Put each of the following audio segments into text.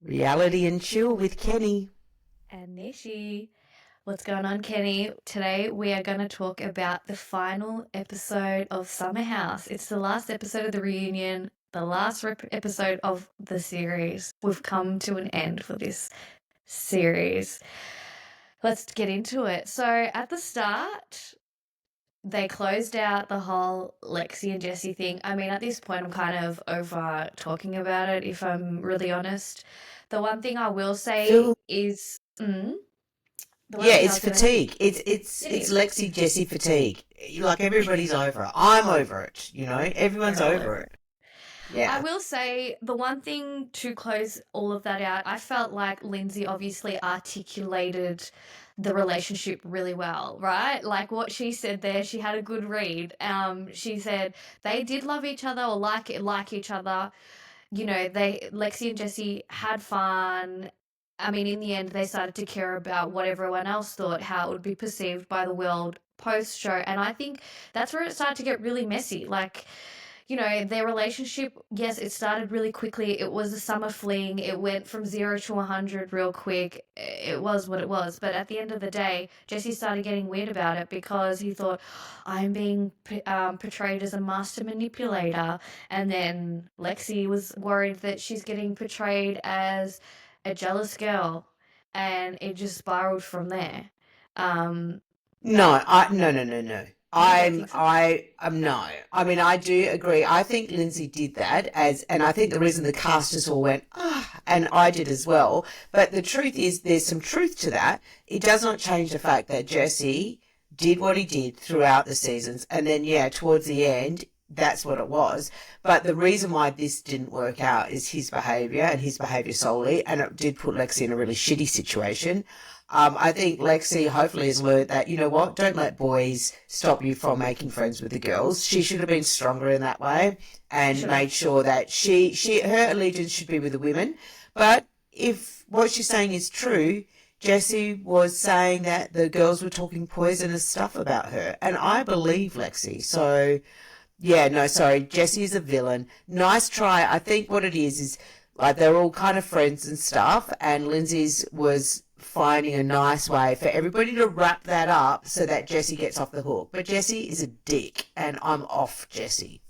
Reality and chill with Kenny. And Nishi. What's going on, Kenny? Today we are going to talk about the final episode of Summer House. It's the last episode of the reunion, the last episode of the series. We've come to an end for this series. Let's get into it. So, at the start, they closed out the whole Lexi and Jesse thing. I mean, at this point, I'm kind of over talking about it, if I'm really honest. The one thing I will say Phil, is, the one yeah, thing I it's was going to, fatigue. It's it it's is. Lexi Jesse fatigue. Like everybody's over it. I'm over it. Everyone's We're all over over it. it. I Yeah. will say the one thing to close all of that out, I felt like Lindsay obviously articulated the relationship really well, right? Like what she said there, she had a good read. She said they did love each other or like each other. They Lexi and Jesse had fun. I mean, in the end, they started to care about what everyone else thought, how it would be perceived by the world post show, and I think that's where it started to get really messy. Like, their relationship, yes, it started really quickly. It was a summer fling. It went from 0 to 100 real quick. It was what it was. But at the end of the day, Jesse started getting weird about it because he thought, I'm being portrayed as a master manipulator. And then Lexi was worried that she's getting portrayed as a jealous girl. And it just spiraled from there. Um, No, no. you don't think so? I'm no. I mean, I do agree. I think Lindsay did that and I think the reason the cast just all went, and I did as well. But the truth is, there's some truth to that. It does not change the fact that Jesse did what he did throughout the seasons. And then, yeah, towards the end, that's what it was. But the reason why this didn't work out is his behaviour and his behaviour solely. And it did put Lexi in a really shitty situation. I think Lexi hopefully has learned that, you know what, don't let boys stop you from making friends with the girls. She should have been stronger in that way She and should have. made sure that her allegiance should be with the women. But if what she's saying is true, Jessie was saying that the girls were talking poisonous stuff about her. And I believe Lexi. So, yeah, no, sorry. Jessie is a villain. Nice try. I think what it is like they're all kind of friends and stuff, and Lindsay's was finding a nice way for everybody to wrap that up so that Jessie gets off the hook. But Jessie is a dick, and I'm off Jessie.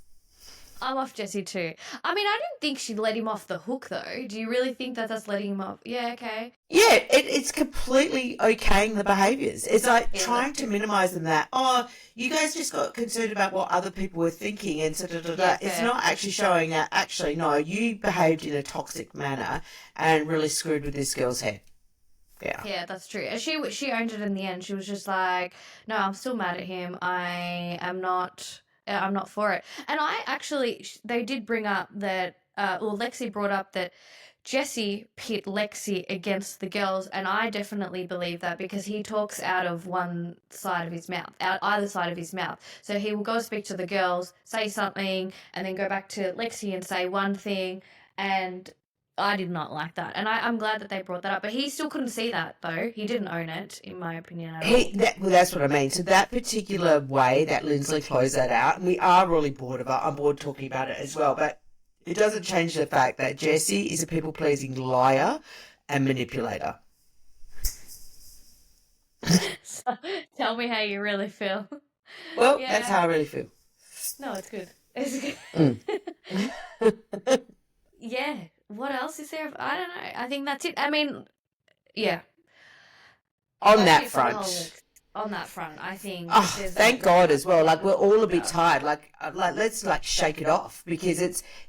I'm off Jesse too. I mean, I didn't think she'd let him off the hook though. Do you really think that that's letting him off? Yeah, okay. Yeah, it's completely okaying the behaviours. It's like Yeah, trying that's to good. minimise them that, oh, you guys just got concerned about what other people were thinking and so da da da. Yeah, It's fair. not actually showing that, actually, no, you behaved in a toxic manner and really screwed with this girl's head. Yeah. Yeah, that's true. And she owned it in the end. She was just like, "No, I'm still mad at him. I'm not for it." And I actually, they did bring up that, well, Lexi brought up that Jesse pit Lexi against the girls, and I definitely believe that because he talks out of one side of his mouth, out either side of his mouth. So he will go speak to the girls, say something, and then go back to Lexi and say one thing, and I did not like that. And I'm glad that they brought that up, but he still couldn't see that though. He didn't own it, in my opinion, at all. Well, that's what I mean. So that particular way that Lindsley closed that out, and we are really bored of it. I'm bored talking about it as well, but it doesn't change the fact that Jesse is a people pleasing liar and manipulator. So tell me how you really feel. Well, that's Yeah, how I really feel. no, it's good. It's Mm. good. Yeah. What else is there? I don't know. I think that's it. I mean, yeah, On that's that it for the whole front. list. On that front, I think Oh, there's thank not really God as much well. Like to we're all a talk bit about. tired. Let's like shake it off because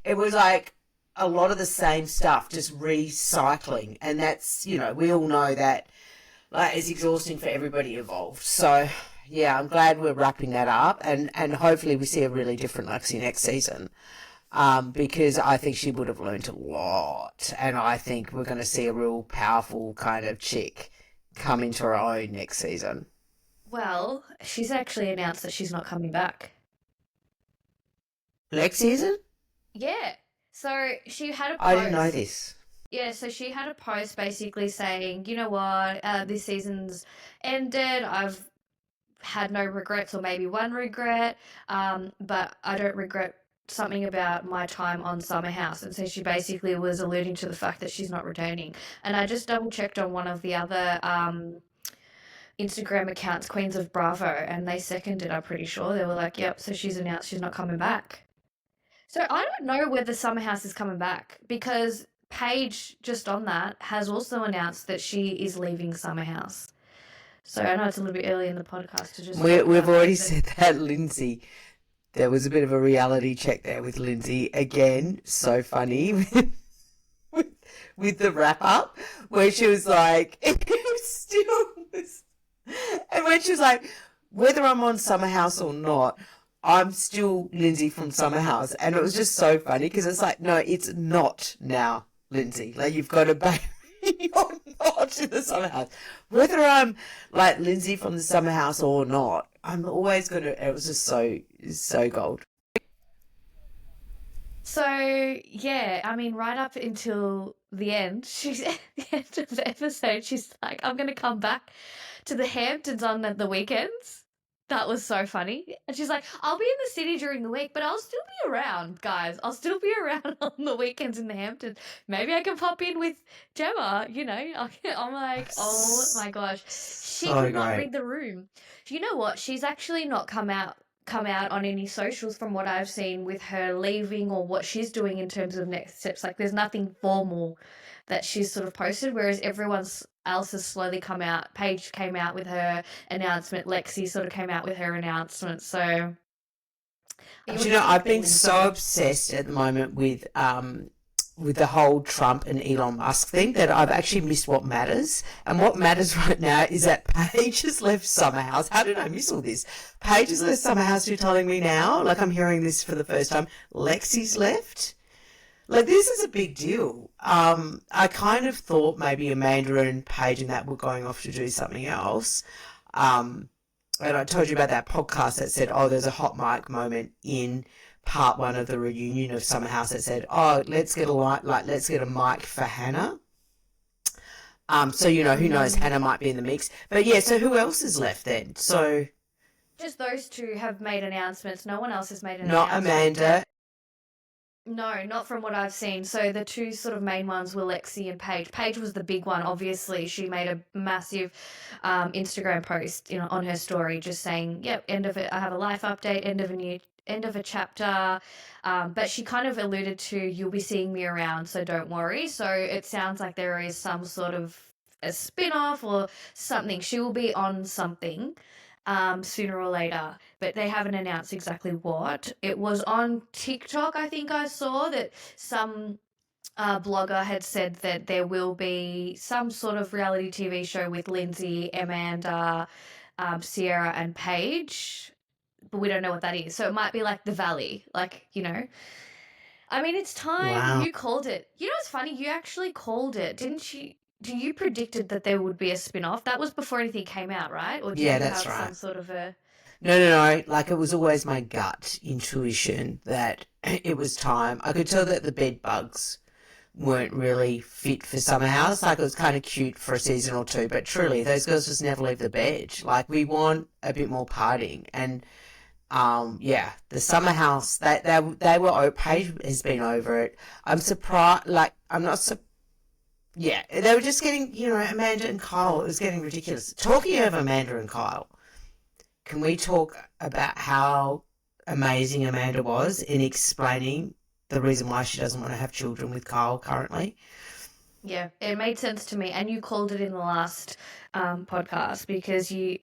it was like a lot of the same stuff, just recycling, and that's we all know that like it's exhausting for everybody involved. So yeah, I'm glad we're wrapping that up, and hopefully we see a really different Lexi next season. Because I think she would have learned a lot, and I think we're going to see a real powerful kind of chick come into her own next season. Well, she's actually announced that she's not coming back. Next season? Yeah. So she had a I didn't know post. this. Yeah, so she had a post basically saying, you know what, this season's ended. I've had no regrets, or maybe one regret, but I don't regret something about my time on Summer House, and so she basically was alluding to the fact that she's not returning. And I just double checked on one of the other Instagram accounts, Queens of Bravo, and they seconded. I'm pretty sure they were like, "Yep." So she's announced she's not coming back. So I don't know whether Summer House is coming back because Paige, just on that, has also announced that she is leaving Summer House. So I know it's a little bit early in the podcast to just talk We've about already that, said that, Lindsay. There was a bit of a reality check there with Lindsay. Again, so funny with, with the wrap up where she was like, it was still was, and when she was like, whether I'm on Summer House or not, I'm still Lindsay from Summer House. And it was just so funny because it's like, no, it's not now, Lindsay. Like, you've got to baby. You're not in the Summer House. Whether I'm like Lindsay from the Summer House or not, I'm always going to, it was just so gold. So yeah, I mean, right up until the end, she's at the end of the episode, she's like, "I'm gonna come back to the Hamptons on the weekends." That was so funny. And she's like, "I'll be in the city during the week, but I'll still be around, guys. I'll still be around on the weekends in the Hamptons. Maybe I can pop in with Gemma, you know." I'm like, oh my gosh. She So could not great. read the room. You know what? She's actually not come out on any socials from what I've seen with her leaving or what she's doing in terms of next steps. Like there's nothing formal that she's sort of posted, whereas everyone else has slowly come out. Paige came out with her announcement. Lexi sort of came out with her announcement. So it Do was you know, I've interesting been when you so said, obsessed at the moment with the whole Trump and Elon Musk thing that I've actually missed what matters. And what matters right now is that Paige has left Summer House. How did I miss all this? Paige has left Summer House, you're telling me now? Like, I'm hearing this for the first time. Lexi's left? Like, this is a big deal. I kind of thought maybe Amanda and Paige and that were going off to do something else. Um, and I told you about that podcast that said, oh, there's a hot mic moment in part one of the reunion of Summer House that said, oh, let's get a mic for Hannah. So you know, who knows, mm, Hannah might be in the mix. But yeah, so who else is left then? So just those two have made announcements. No one else has made an not announcement. Amanda. No, not from what I've seen. So the two sort of main ones were Lexi and Paige. Paige was the big one, obviously. She made a massive Instagram post, on her story, just saying, "Yep, end of it. I have a life update. End of a chapter." But she kind of alluded to, "You'll be seeing me around, so don't worry." So it sounds like there is some sort of a spin-off or something. She will be on something sooner or later, but they haven't announced exactly what. It was on TikTok, I think I saw that some blogger had said that there will be some sort of reality TV show with Lindsay, Amanda, Sierra, and Paige, but we don't know what that is. So it might be like The Valley, like. I mean, it's time. Wow. You called it. You know what's funny? You actually called it, didn't you? You predicted that there would be a spin-off? That was before anything came out, right? Or did Yeah, you that's have right. some sort of a... No. Like, it was always my gut intuition that it was time. I could tell that the bed bugs weren't really fit for Summer House. Like, it was kind of cute for a season or two, but truly, those girls just never leave the bed. Like, we want a bit more partying. And yeah, the Summer House, they were, Paige has been over it. I'm surprised, like, I'm not surprised. Yeah, they were just getting, Amanda and Kyle, it was getting ridiculous. Talking of Amanda and Kyle, can we talk about how amazing Amanda was in explaining the reason why she doesn't want to have children with Kyle currently? Yeah, it made sense to me. And you called it in the last podcast because you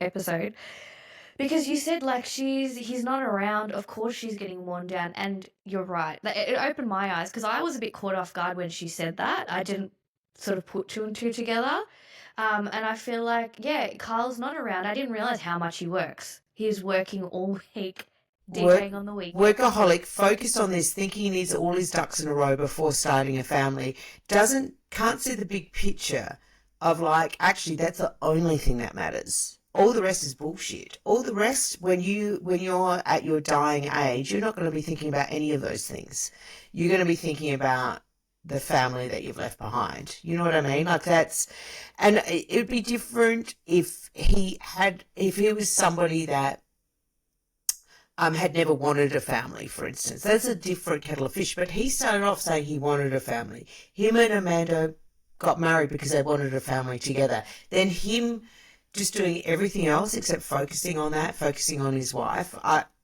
said like he's not around. Of course she's getting worn down, and you're right. It opened my eyes because I was a bit caught off guard when she said that. I didn't sort of put two and two together. And I feel like, yeah, Kyle's not around. I didn't realize how much he works. He's working all week, Work, DJing on the weekends. workaholic, focused on this, thinking he needs all his ducks in a row before starting a family, can't see the big picture of like, actually, that's the only thing that matters. All the rest is bullshit. All the rest, when you're at your dying age, you're not going to be thinking about any of those things. You're going to be thinking about the family that you've left behind. You know what I mean? Like, and it would be different if he was somebody that had never wanted a family, for instance. That's a different kettle of fish. But he started off saying he wanted a family. Him and Amanda got married because they wanted a family together. Then him just doing everything else except focusing on that, focusing on his wife.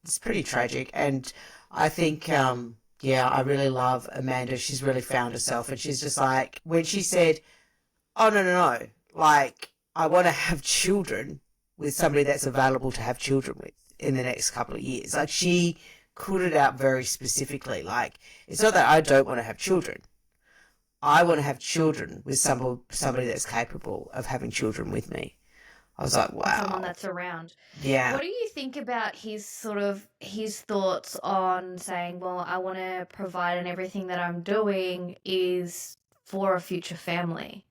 It's pretty tragic. And I think, yeah, I really love Amanda. She's really found herself. And she's just like, when she said, oh, no, no, no, like, I want to have children with somebody that's available to have children with in the next couple of years. Like, she put it out very specifically. Like, it's not that I don't want to have children. I want to have children with somebody that's capable of having children with me. I was like, Someone wow. that's around. Yeah. What do you think about his thoughts on saying, well, I want to provide and everything that I'm doing is for a future family?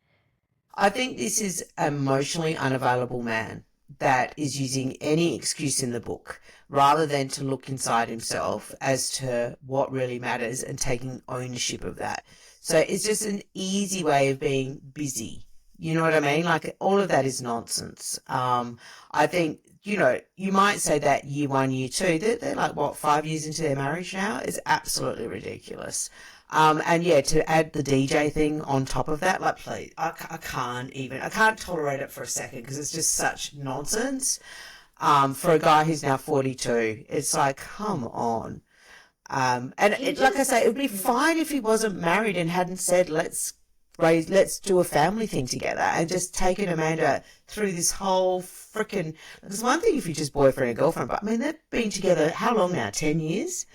I think this is an emotionally unavailable man that is using any excuse in the book rather than to look inside himself as to what really matters and taking ownership of that. So it's just an easy way of being busy. You know what I mean? Like, all of that is nonsense. I think, you might say that year one, year two, they're like, what, 5 years into their marriage now? It's absolutely ridiculous. And yeah, to add the DJ thing on top of that, like, please, I can't tolerate it for a second because it's just such nonsense. For a guy who's now 42, it's like, come on. And He like I say, it would be just, fine if he wasn't married and hadn't said, let's do a family thing together and just taken Amanda through this whole freaking. It's one thing if you're just boyfriend and girlfriend, but I mean, they've been together how long now? 10 years?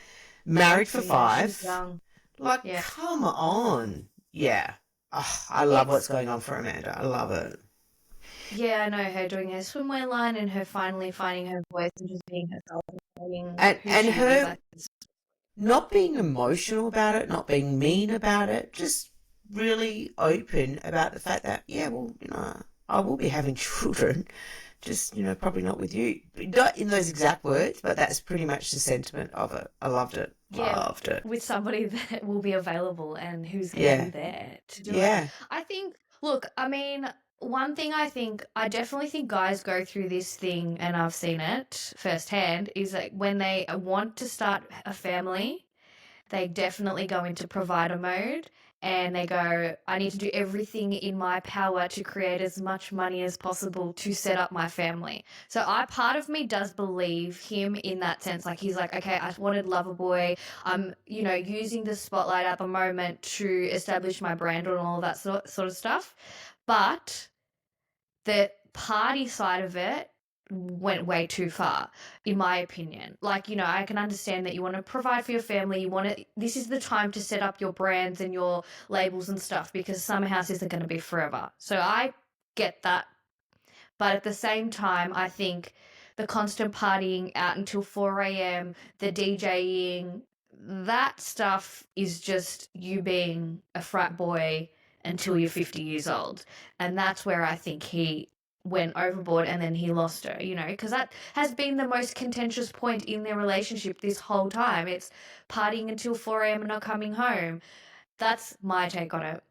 Married for yeah, she's 5. young. Like, Yeah. come on. Yeah. Oh, I love what's It's, going on for Amanda. I love it. yeah, I know her doing her swimwear line and her finally finding her voice and just being herself and being who And she is. her not being emotional about it, not being mean about it, just really open about the fact that, yeah, well, I will be having children, just, probably not with you. Not in those exact words, but that's pretty much the sentiment of it. I loved it. Yeah, Loved it. with somebody that will be available and who's going to be Yeah. there to do it. Yeah. I think, look, I mean, one thing I definitely think guys go through this thing, and I've seen it firsthand, is like when they want to start a family, they definitely go into provider mode and they go, I need to do everything in my power to create as much money as possible to set up my family. So part of me does believe him in that sense. Like, he's like, okay, I wanted Loverboy. I'm, using the spotlight at the moment to establish my brand and all that sort of stuff. But the party side of it went way too far, in my opinion. Like, I can understand that you want to provide for your family. This is the time to set up your brands and your labels and stuff because summer house isn't going to be forever. So I get that. But at the same time, I think the constant partying out until 4 a.m., the DJing, that stuff is just you being a frat boy until you're 50 years old. And that's where I think he went overboard and then he lost her, because that has been the most contentious point in their relationship this whole time. It's partying until 4 a.m. and not coming home. That's my take on it.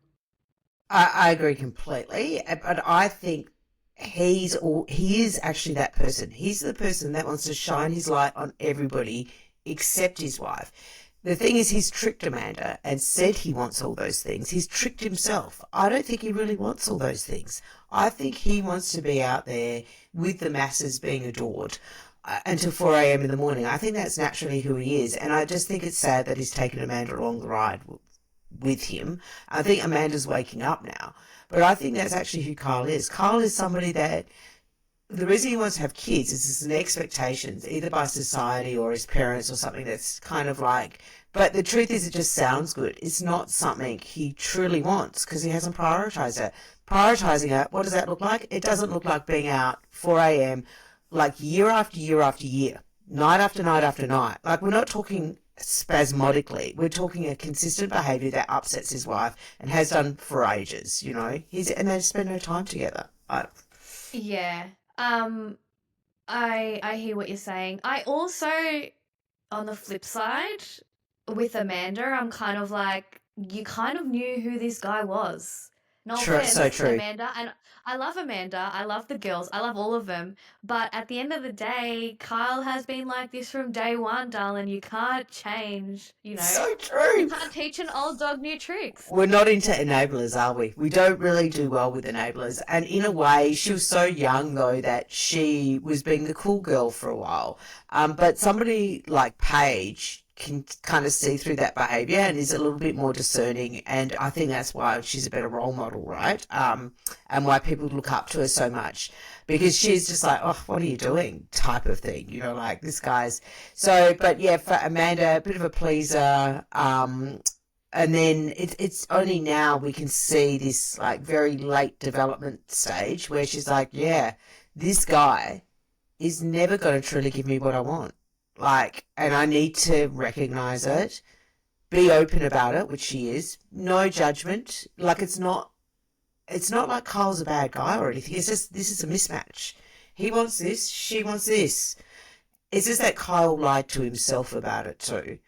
I agree completely, but I think he is actually that person. He's the person that wants to shine his light on everybody except his wife. The thing is, he's tricked Amanda and said he wants all those things. He's tricked himself. I don't think he really wants all those things. I think he wants to be out there with the masses being adored until 4 a.m. in the morning. I think that's naturally who he is. And I just think it's sad that he's taken Amanda along the ride with him. I think Amanda's waking up now. But I think that's actually who Kyle is. Kyle is somebody that the reason he wants to have kids is there's an expectations, either by society or his parents or something that's kind of like, but the truth is it just sounds good. It's not something he truly wants because he hasn't prioritized it. Prioritizing it, what does that look like? It doesn't look like being out 4 a.m. like year after year after year, night after night after night. Like, we're not talking spasmodically. We're talking a consistent behaviour that upsets his wife and has done for ages, and they spend no time together. Yeah. I hear what you're saying. I also, on the flip side, with Amanda, I'm kind of like, you kind of knew who this guy was. No True, so offense to true. Amanda, and I love Amanda. I love the girls. I love all of them. But at the end of the day, Kyle has been like this from day one, darling. You can't change, you know? So You true. can't teach an old dog new tricks. We're not into enablers, are we? We don't really do well with enablers. And in a way, she was so young, though, that she was being the cool girl for a while. But somebody like Paige can kind of see through that behaviour and is a little bit more discerning. And I think that's why she's a better role model, right? And why people look up to her so much. Because she's just like, oh, what are you doing? Type of thing, like this guy's. So, but yeah, for Amanda, a bit of a pleaser. And then it's only now we can see this like very late development stage where she's like, yeah, this guy is never going to truly give me what I want. Like, and I need to recognize it, be open about it, which she is. No judgment. Like, it's not like Kyle's a bad guy or anything. It's just, this is a mismatch. He wants this, she wants this. It's just that Kyle lied to himself about it too.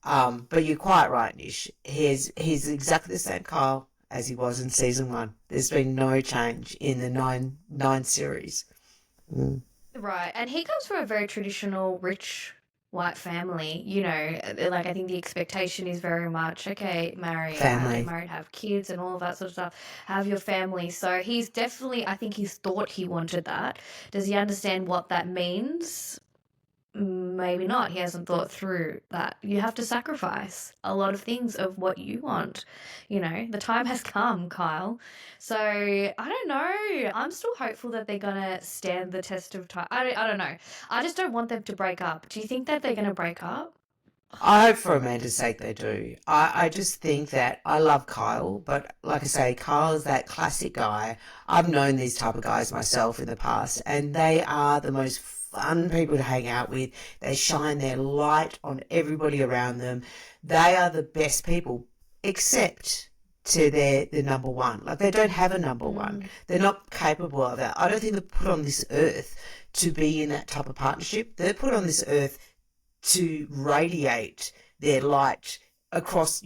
But you're quite right, Nish. He's exactly the same Kyle as he was in season 1. There's been no change in the nine series. Mm. Right. And he comes from a very traditional, rich white family, like I think the expectation is very much, okay, Family. get married, have kids and all of that sort of stuff, have your family. So he's definitely, I think he's thought he wanted that. Does he understand what that means? Maybe not. He hasn't thought through that. You have to sacrifice a lot of things of what you want. The time has come, Kyle. So I don't know. I'm still hopeful that they're gonna stand the test of time. I don't know. I just don't want them to break up. Do you think that they're gonna break up? I hope for Amanda's sake they do. I just think that I love Kyle, but like I say, Kyle is that classic guy. I've known these type of guys myself in the past, and they are the most fun people to hang out with. They shine their light on everybody around them. They are the best people, except to their number one. Like, they don't have a number one. They're not capable of that. I don't think they're put on this earth to be in that type of partnership. They're put on this earth to radiate their light across,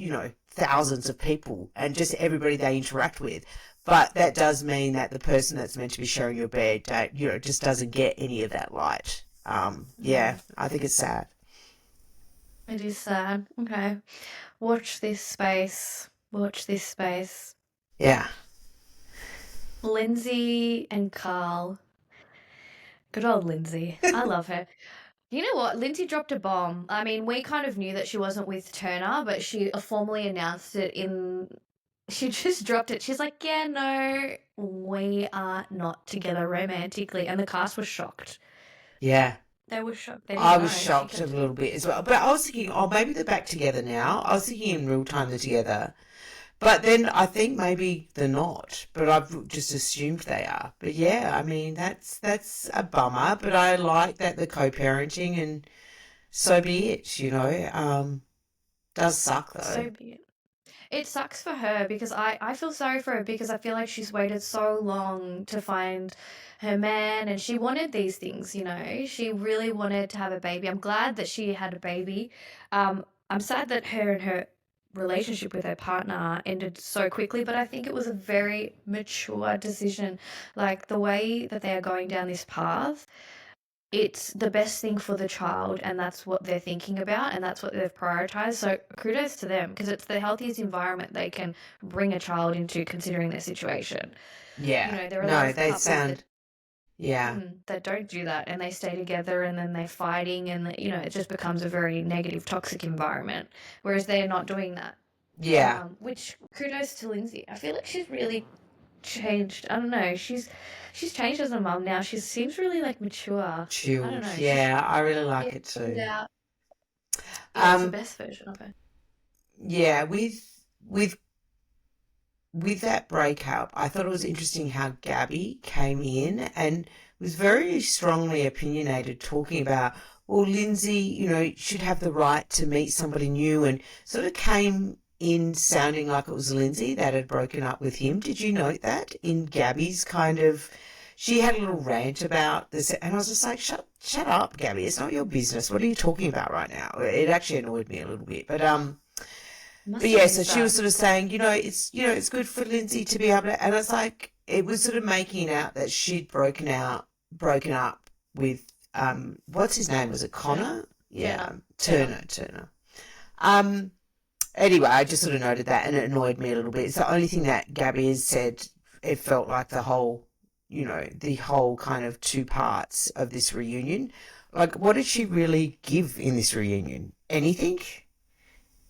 thousands of people and just everybody they interact with. But that does mean that the person that's meant to be sharing your bed, just doesn't get any of that light. Yeah, I think it's sad. It is sad. Okay. Watch this space. Watch this space. Yeah. Lindsay and Carl. Good old Lindsay. I love her. You know what? Lindsay dropped a bomb. I mean, we kind of knew that she wasn't with Turner, but she formally announced it in. She just dropped it. She's like, yeah, no, we are not together romantically. And the cast was shocked. Yeah. They were shocked. They didn't I know. was shocked a little bit as well. But I was thinking, oh, maybe they're back together now. I was thinking in real time they're together. But then I think maybe they're not. But I've just assumed they are. But yeah, I mean, that's a bummer. But I like that they're co-parenting, and so be it. Does suck though. So be it. It sucks for her because I feel sorry for her because I feel like she's waited so long to find her man and she wanted these things, She really wanted to have a baby. I'm glad that she had a baby. I'm sad that her and her relationship with her partner ended so quickly, but I think it was a very mature decision. Like, the way that they are going down this path, it's the best thing for the child, and that's what they're thinking about, and that's what they've prioritized. So kudos to them because it's the healthiest environment they can bring a child into, considering their situation. Yeah. There are a lot No, of they couples sound. Yeah. that don't do that, and they stay together, and then they're fighting, and it just becomes a very negative, toxic environment. Whereas they're not doing that. Yeah. Which kudos to Lindsay. I feel like she's really changed. I don't know. She's changed as a mum now. She seems really like mature. I don't Chilled. know. Yeah, I really like it Chilled too. out. Yeah, it's the Um, best version of her. yeah, with with that breakup, I thought it was interesting how Gabby came in and was very strongly opinionated, talking about, well, Lindsay, should have the right to meet somebody new, and sort of came in sounding like it was Lindsay that had broken up with him. Did you note that in Gabby's kind of? She had a little rant about this, and I was just like, shut up, Gabby. It's not your business. What are you talking about right now? It actually annoyed me a little bit, but Must But have yeah, so missed she was that. sort of saying, it's good for Lindsay to be able to, and it's like it was sort of making out that she'd broken up with what's his name? Was it Turner? Connor? Turner. Yeah, Turner. Turner. Um, anyway, I just sort of noted that, and it annoyed me a little bit. It's the only thing that Gabby has said. It felt like the whole kind of two parts of this reunion. Like, what did she really give in this reunion? Anything?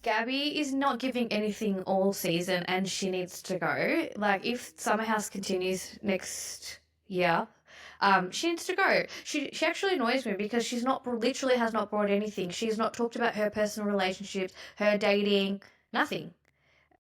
Gabby is not giving anything all season and she needs to go. Like, if Summer House continues next year, she needs to go. She actually annoys me because she's not literally has not brought anything. She's not talked about her personal relationships, her dating, nothing.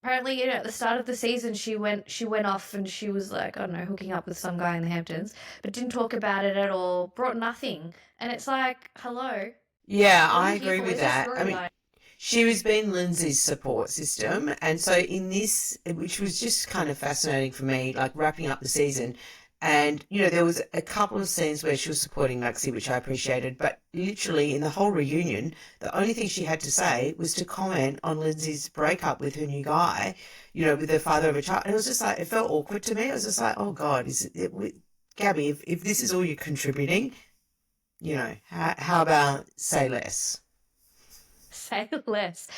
Apparently, at the start of the season, she went off and she was like, I don't know, hooking up with some guy in the Hamptons, but didn't talk about it at all. Brought nothing, and it's like, hello, Yeah, what are I you here agree for? with Where's your that. I mean, storyline? she was being Lindsay's support system. And so in this, which was just kind of fascinating for me, like wrapping up the season, and, there was a couple of scenes where she was supporting Lexi, which I appreciated, but literally in the whole reunion, the only thing she had to say was to comment on Lindsay's breakup with her new guy, with her father of a child. And it was just like, it felt awkward to me. It was just like, oh God, Gabby, if this is all you're contributing, how about say less? Say less.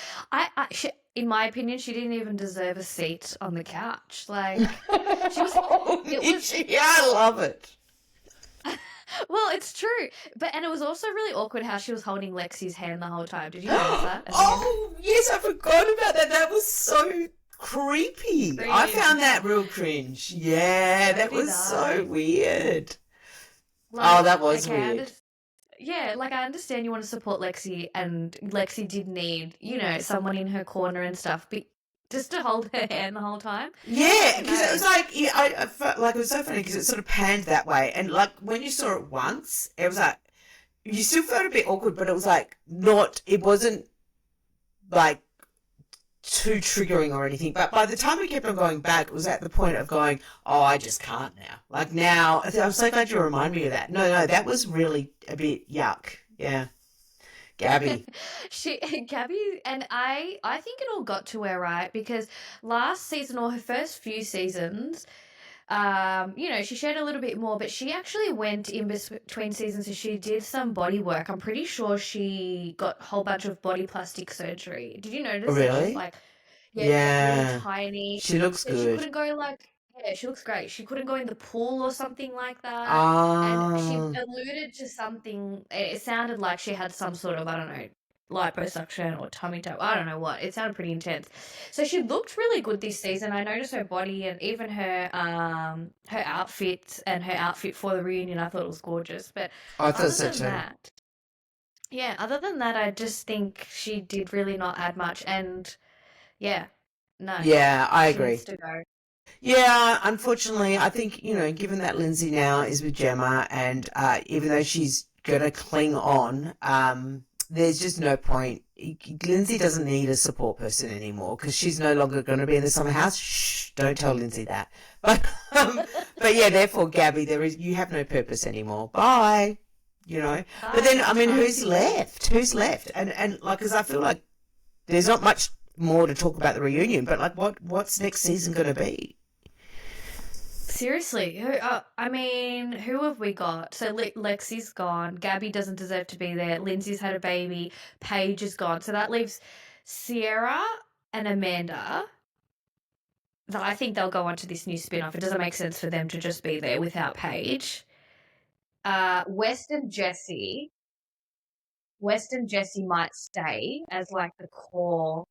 In my opinion, she didn't even deserve a seat on the couch. Like, she was. It was. Yeah, I love it. Well, it's true, and it was also really awkward how she was holding Lexi's hand the whole time. Did you notice that at the end? Oh, yes, I forgot about that. That was so creepy. I found Cringe. that real cringe. Yeah, So that did was so I. weird. Oh, Like, that was okay, weird. yeah, like I understand you want to support Lexi, and Lexi did need, someone in her corner and stuff, but just to hold her hand the whole time? Yeah, because it was No. like, yeah, I felt like it was so funny because it sort of panned that way. And like when you saw it once, it was like, you still felt a bit awkward, but it was like it wasn't like too triggering or anything. But by the time we kept on going back, it was at the point of going, oh, I just can't now. Like now, I'm so glad you remind me of that. No, that was really a bit yuck. Yeah. Gabby. She Gabby and I think it all got to her, right? Because last season or her first few seasons, she shared a little bit more, but she actually went in between seasons and she did some body work. I'm pretty sure she got a whole bunch of body plastic surgery. Did you Oh, notice that she's really? like, yeah, she got really Yeah. tiny. She looks Said she good. couldn't go like, yeah, she looks great. She couldn't go in the pool or something like that. And she Ah. alluded to something, it sounded like she had some sort of, I don't know, liposuction or tummy tuck. I don't know what. It sounded pretty intense. So she looked really good this season. I noticed her body and even her outfit and her outfit for the reunion. I thought it was gorgeous. But I thought other so than too. that, yeah, other than that, I just think she did really not add much. And yeah, no, Yeah, I she needs agree. to go. Yeah, unfortunately, I think, given that Lindsay now is with Gemma and even though she's going to cling on, there's just no point. Lindsay doesn't need a support person anymore because she's no longer going to be in the summer house. Shh, don't tell Lindsay that. But, but yeah, therefore, Gabby, you have no purpose anymore. Bye. But then, Bye. I mean, Time who's to go. left? Who's left? And like, because I feel like there's not much more to talk about the reunion, but like, what's next season going to be? Seriously, I mean, who have we got? So Lexi's gone. Gabby doesn't deserve to be there. Lindsay's had a baby. Paige is gone. So that leaves Sierra and Amanda. That I think they'll go on to this new spin-off. It doesn't make sense for them to just be there without Paige. West and Jesse. West and Jesse might stay as like the core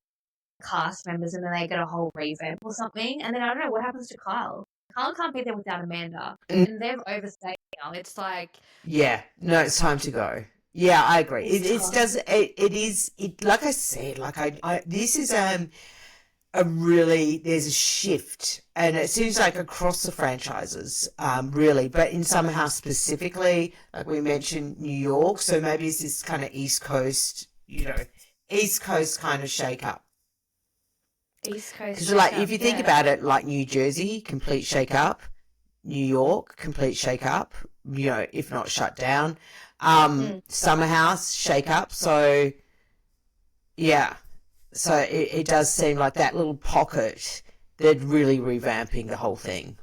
cast members, and then they get a whole revamp or something. And then I don't know what happens to Kyle. Kyle can't be there without Amanda, and they've overstayed now. It's like Yeah, no, it's time to go. Yeah, I agree. it's It time. does it is it like I said, like I this is a really there's a shift and it seems like across the franchises, really, but in Summer House specifically, like we mentioned New York, so maybe it's this kind of East Coast kind of shake up. East Coast Because like shakeup, if you think yeah. about it, like New Jersey, complete shake up. New York, complete shake up, if not shut down. Mm. Summer House, shake up. So, yeah. So it does seem like that little pocket, they're really revamping the whole thing.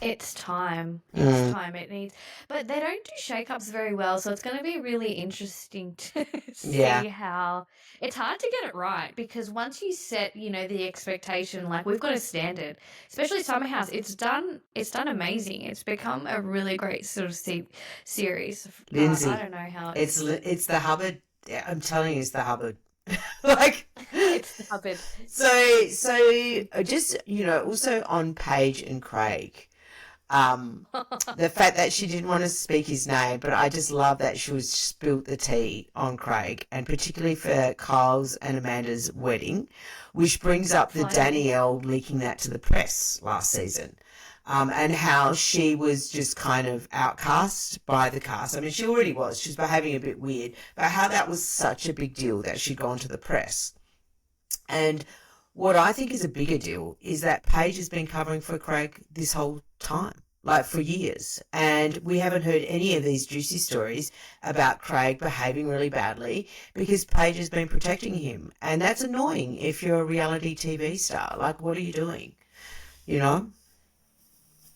It's time. It's Mm, time. It needs, but they don't do shake-ups very well, so it's going to be really interesting to yeah, see how it's hard to get it right because once you set, the expectation, like we've got a standard, especially Summer House, it's done amazing. It's become a really great sort of series, but I Lindsay, don't know how it's the Hubbard. Yeah, I'm telling you, it's the Hubbard. Like, it's the Hubbard. so just also on Paige and Craig. Um, the fact that she didn't want to speak his name, but I just love that she was spilt the tea on Craig, and particularly for Kyle's and Amanda's wedding, which brings up the Funny. Danielle leaking that to the press last season. And how she was just kind of outcast by the cast. I mean, she already was. She was behaving a bit weird, but how that was such a big deal that she'd gone to the press. And what I think is a bigger deal is that Paige has been covering for Craig this whole time, like for years. And we haven't heard any of these juicy stories about Craig behaving really badly because Paige has been protecting him. And that's annoying if you're a reality TV star. Like, what are you doing? You know?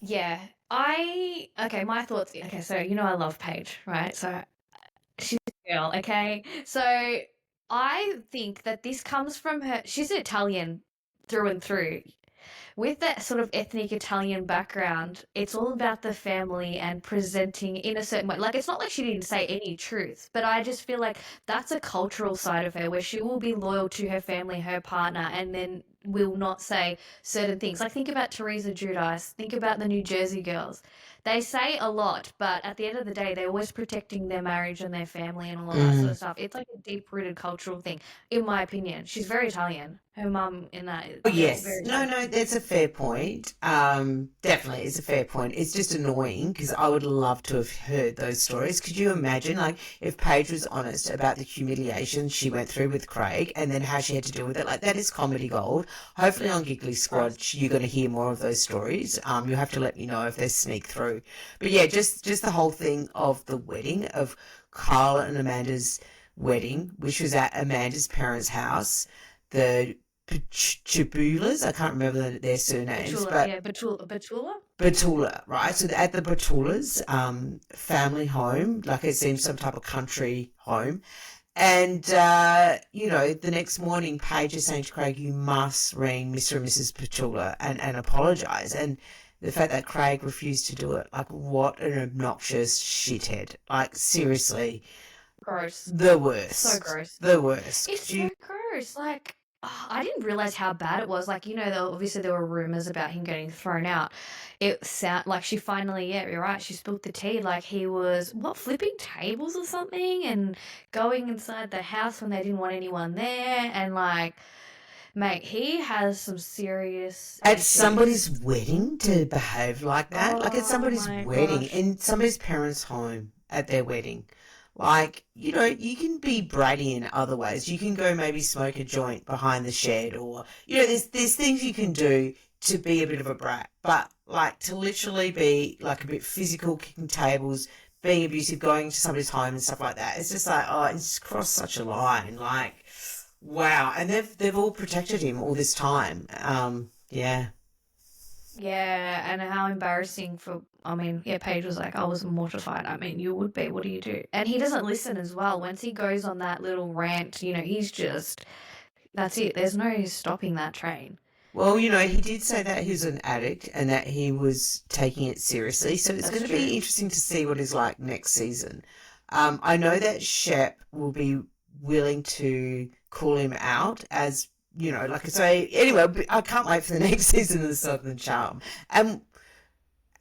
Yeah. Okay, my thoughts. Okay, so I love Paige, right? So she's a girl, okay? So I think that this comes from her. She's Italian through and through. With that sort of ethnic Italian background, it's all about the family and presenting in a certain way. Like, it's not like she didn't say any truth, but I just feel like that's a cultural side of her where she will be loyal to her family, her partner, and then will not say certain things. Like, think about Teresa Giudice, think about the New Jersey girls. They say a lot, but at the end of the day, they're always protecting their marriage and their family and all of that sort Mm. of stuff. It's like a deep rooted cultural thing, in my opinion. She's very Italian. Her mum in that, Oh, they're yes. very No, Italian. no, that's a fair point. Definitely, it's a fair point. It's just annoying because I would love to have heard those stories. Could you imagine, like, if Paige was honest about the humiliation she went through with Craig and then how she had to deal with it? Like, that is comedy gold. Hopefully, on Giggly Squad, Gross. you're going to hear more of those stories. You'll have to let me know if they sneak through. But yeah, just the whole thing of the wedding of Kyle and Amanda's wedding, which was at Amanda's parents' house. The Chibulas. I can't remember their surnames, Batula, but yeah, Batula? Batula, right? So at the Batulas family home, like it seems some type of country home. And, the next morning, Paige is saying to Craig, you must ring Mr. and Mrs. Batula and apologise. And the fact that Craig refused to do it, like, what an obnoxious shithead. Like, seriously, Gross. the So worst. gross. The worst. It's Could you? so gross. Like, I didn't realize how bad it was. Like, obviously there were rumors about him getting thrown out. It sound like she finally, yeah, you're right. She spilled the tea. Like he was what flipping tables or something, and going inside the house when they didn't want anyone there. And like, mate, he has some serious At somebody's issues. wedding to behave like that. Like at Oh somebody's my wedding, gosh. in somebody's parents' home at their wedding. Like, you can be bratty in other ways. You can go maybe smoke a joint behind the shed or, there's things you can do to be a bit of a brat. But like to literally be like a bit physical, kicking tables, being abusive, going to somebody's home and stuff like that. It's just like, oh, it's crossed such a line. Like, wow. And they've all protected him all this time. Yeah. Yeah, and how embarrassing for, I mean, yeah, Paige was like, I was mortified. I mean, you would be. What do you do? And he doesn't listen as well. Once he goes on that little rant, he's just, that's it. There's no stopping that train. Well, he did say that he was an addict and that he was taking it seriously. So it's That's going to be true. interesting to see what he's like next season. I know that Shep will be willing to call him out as, like I say, anyway, I can't wait for the next season of The Southern Charm. And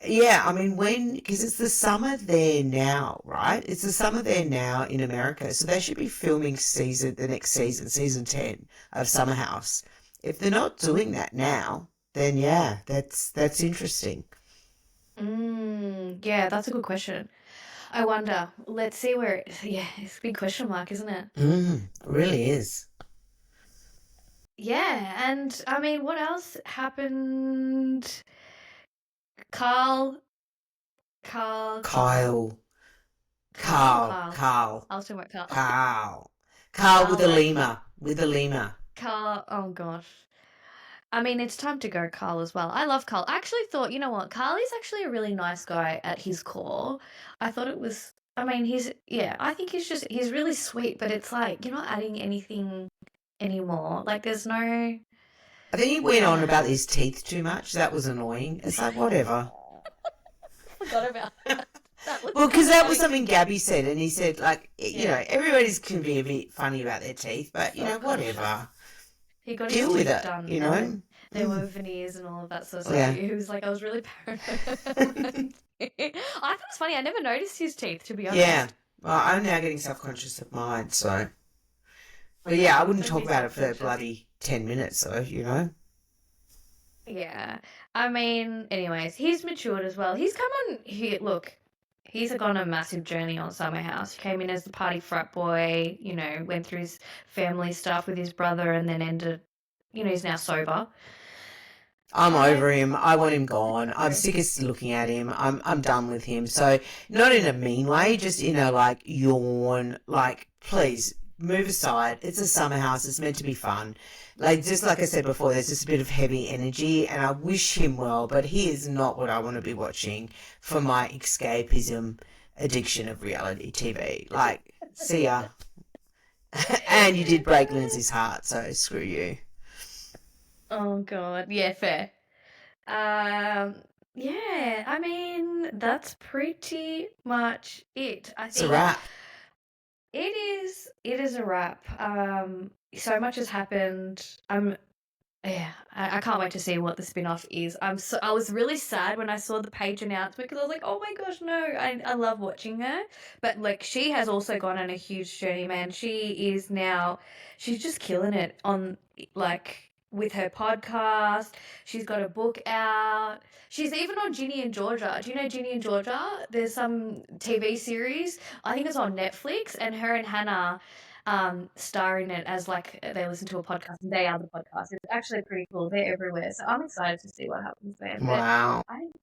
yeah, I mean, because it's the summer there now, right? It's the summer there now in America. So they should be filming the next season, season 10 of Summer House. If they're not doing that now, then yeah, that's interesting. Yeah, that's a good question. I wonder. Let's see where, yeah, it's a big question mark, isn't it? Really is. Yeah, and I mean, what else happened? Carl, Carl, Carl, Kyle, Carl, Carl, Carl. Carl, I was talking about Carl. Carl, Carl with Carl a went lemur. with a lemur. Carl, oh gosh. I mean, it's time to go, Carl, as well. I love Carl. I actually thought, you know what? Carl is actually a really nice guy at his core. I thought it was, I mean, I think he's really sweet, but it's like, you're not adding anything anymore. Like, there's no, I I think he went don't on about know. his teeth too much. That was annoying. It's like, whatever. Forgot about that. That was Well, because so that was funny. something Gabby said, and he said, like, Yeah, everybody's can be a bit funny about their teeth, but, oh gosh. whatever. He got his Deal with teeth it, done, and Mm. there were veneers and all of that sort of stuff. Yeah. He was like, I was really paranoid. I thought it was funny. I never noticed his teeth, to be Yeah. honest. Well, I'm now getting self-conscious of mine, so. But yeah, I wouldn't Don't talk be about it for self-conscious. bloody 10 minutes, though. Yeah. I mean, anyways, he's matured as well. He's come on here. Look, he's gone a massive journey on Summer House. He came in as the party frat boy, went through his family stuff with his brother and then ended, he's now sober. I'm over I him. I want him I gone. I'm know. sick of looking at him. I'm done with him. So not in a mean way, just in a like yawn, like please move aside. It's a summer house. It's meant to be fun. Like just like I said before, there's just a bit of heavy energy, and I wish him well, but he is not what I want to be watching for my escapism addiction of reality TV. Like, see ya. And you did break Lindsay's heart, so screw you. Oh God. Yeah, fair. Um, yeah, I mean, that's pretty much it. I It's a think wrap. it is a wrap. So much has happened. Yeah, I can't wait to see what the spin-off is. I was really sad when I saw the page announcement because I was like, oh my gosh, no, I love watching her. But like she has also gone on a huge journey, man. She's just killing it on like with her podcast. She's got a book out. She's even on Ginny and Georgia. Do you know Ginny and Georgia? There's some TV series. I think it's on Netflix, and her and Hannah star in it as like they listen to a podcast and they are the podcast. It's actually pretty cool. They're everywhere. So I'm excited to see what happens there. But Wow. I think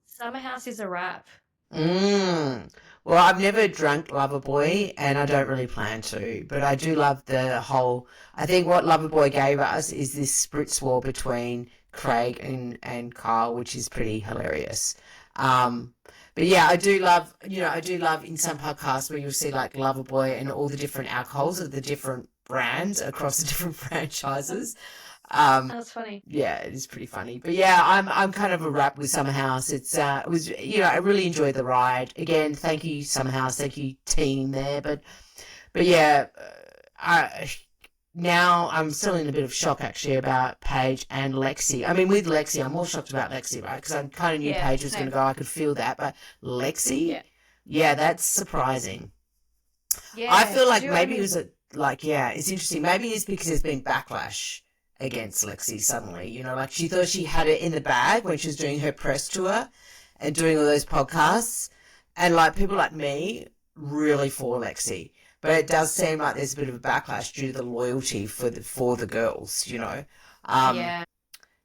Summer House is a wrap. Mm. Well, I've never drunk Loverboy, and I don't really plan to, but I do love the whole. I think what Loverboy gave us is this spritz war between Craig and Kyle, which is pretty hilarious. Um, but yeah, I do love in some podcasts where you'll see like Loverboy and all the different alcohols of the different brands across the different franchises. Um, That's funny. yeah, it is pretty funny. But yeah, I'm kind of a wrap with Summer House. It was I really enjoyed the ride. Again, thank you Summer House, thank you team there. But yeah, I now I'm still in a bit of shock actually about Paige and Lexi. I mean, with Lexi, I'm more shocked about Lexi, right? Because I kind of knew Yeah, Paige was going to same. go. I could feel that, but Lexi, Yeah. yeah, that's surprising. I Yeah. feel Did like you I maybe it mean was yeah, it's interesting. Maybe it's because there's been backlash against Lexi suddenly. Like she thought she had it in the bag when she was doing her press tour and doing all those podcasts. And like people like me really for Lexi. But it does seem like there's a bit of a backlash due to the loyalty for the girls. Um yeah.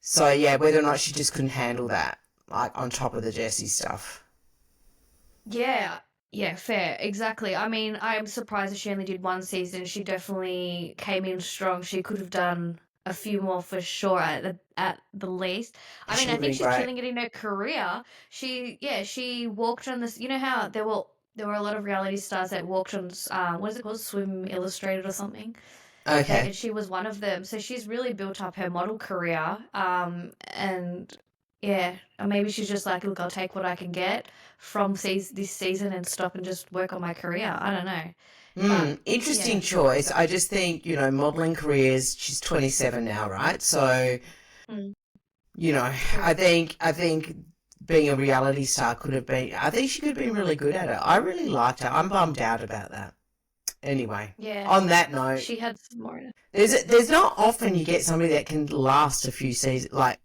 so yeah, whether or not she just couldn't handle that, like on top of the Jessie stuff. Yeah. Yeah, fair. Exactly. I mean, I'm surprised that she only did one season. She definitely came in strong. She could have done a few more for sure at the least. I She mean, I would have think been she's great. killing it in her career. She walked on this, you know how there were a lot of reality stars that walked on what is it called? Swim Illustrated or something. Okay. And she was one of them. So she's really built up her model career. And yeah, or maybe she's just like, look, I'll take what I can get from this season and stop and just work on my career. I don't know, but Interesting yeah, choice. I just think, modeling careers, she's 27 now, right? So, mm, I true. think being a reality star I think she could have been really good at it. I really liked her. I'm bummed out about that. Anyway, Yeah, on that note, she had some more. there's not often you get somebody that can last a few seasons. Like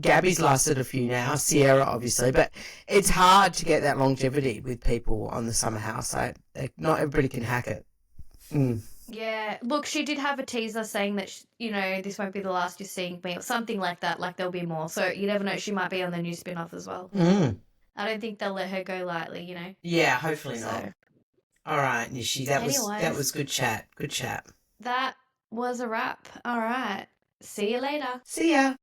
Gabby's lasted a few now, Sierra obviously, but it's hard to get that longevity with people on the Summer House. Like not everybody can hack it. Mm. Yeah, look, she did have a teaser saying that this won't be the last you're seeing me or something like that. Like there'll be more. So you never know, she might be on the new spin-off as well. Mm. I don't think they'll let her go lightly. Yeah, hopefully not. So, All right, Nishi, that was anyways, good chat. Good chat. That was a wrap. All right. See you later. See ya.